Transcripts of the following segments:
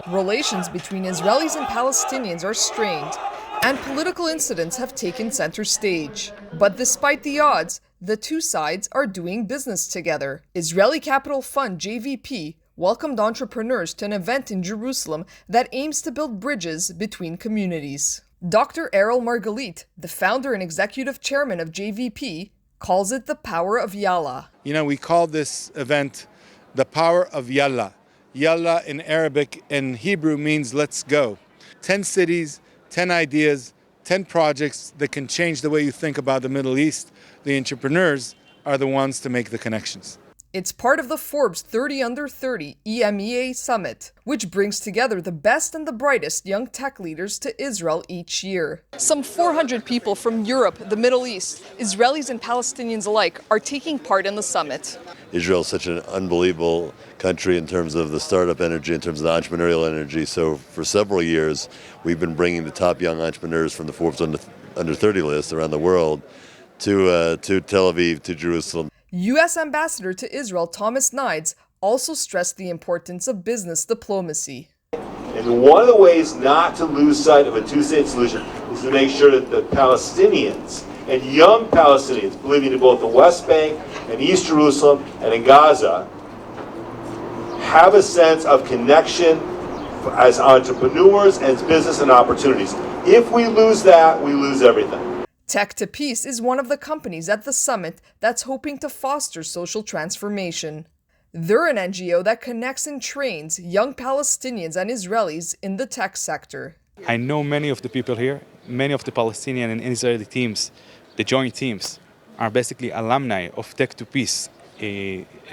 Relations between Israelis and Palestinians are strained, and political incidents have taken center stage. But despite the odds, the two sides are doing business together. Israeli Capital Fund JVP welcomed entrepreneurs to an event in Jerusalem that aims to build bridges between communities. Dr. Errol Margalit, the founder and executive chairman of JVP, calls it the power of Yalla. You know, we call this event the power of Yalla. Yalla in Arabic and Hebrew means let's go. 10 cities, 10 ideas, 10 projects that can change the way you think about the Middle East. The entrepreneurs are the ones to make the connections. It's part of the Forbes 30 Under 30 EMEA Summit, which brings together the best and the brightest young tech leaders to Israel each year. Some 400 people from Europe, the Middle East, Israelis and Palestinians alike, are taking part in the summit. Israel is such an unbelievable country in terms of the startup energy, in terms of the entrepreneurial energy. So for several years, we've been bringing the top young entrepreneurs from the Forbes Under 30 list around the world to Tel Aviv, to Jerusalem. U.S. Ambassador to Israel Thomas Nides also stressed the importance of business diplomacy. And one of the ways not to lose sight of a two-state solution is to make sure that the Palestinians and young Palestinians believing in both the West Bank and East Jerusalem and in Gaza have a sense of connection as entrepreneurs and as business and opportunities. If we lose that, we lose everything. Tech to Peace is one of the companies at the summit that's hoping to foster social transformation. They're an NGO that connects and trains young Palestinians and Israelis in the tech sector. I know many of the people here, many of the Palestinian and Israeli teams, the joint teams, are basically alumni of Tech to Peace,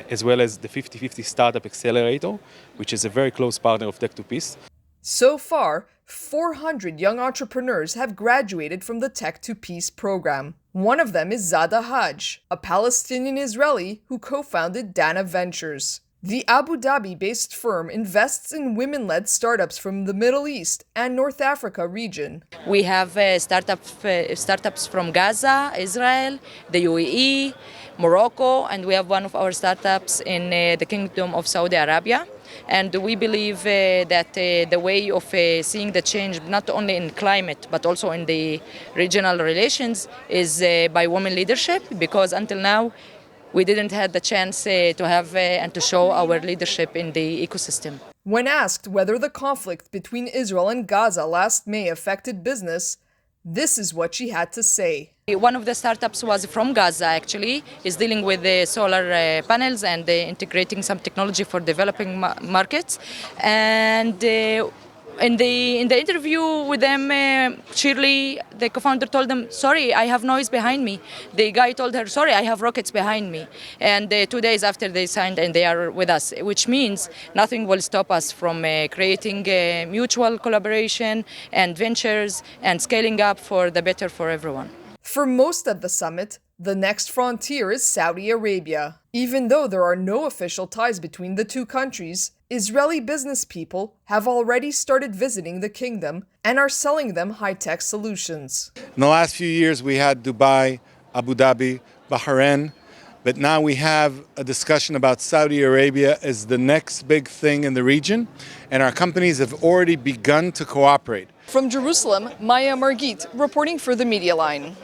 as well as the 50/50 Startup Accelerator, which is a very close partner of Tech to Peace. So far, 400 young entrepreneurs have graduated from the Tech to Peace program. One of them is Zada Haj, a Palestinian Israeli who co-founded Dana Ventures. The Abu Dhabi-based firm invests in women-led startups from the Middle East and North Africa region. We have startups from Gaza, Israel, the UAE, Morocco, and we have one of our startups in the Kingdom of Saudi Arabia. And we believe that the way of seeing the change, not only in climate, but also in the regional relations, is by women leadership, because until now, we didn't have the chance to have and to show our leadership in the ecosystem. When asked whether the conflict between Israel and Gaza last May affected business, this is what she had to say. One of the startups was from Gaza, actually, is dealing with the solar panels and integrating some technology for developing markets. And in the interview with them, Shirley, the co-founder, told them, sorry, I have noise behind me. The guy told her, sorry, I have rockets behind me. And 2 days after they signed, and they are with us, which means nothing will stop us from creating mutual collaboration and ventures and scaling up for the better for everyone. For most at the summit, the next frontier is Saudi Arabia. Even though there are no official ties between the two countries, Israeli business people have already started visiting the kingdom and are selling them high-tech solutions. In the last few years, we had Dubai, Abu Dhabi, Bahrain, but now we have a discussion about Saudi Arabia as the next big thing in the region, and our companies have already begun to cooperate. From Jerusalem, Maya Margit reporting for the Media Line.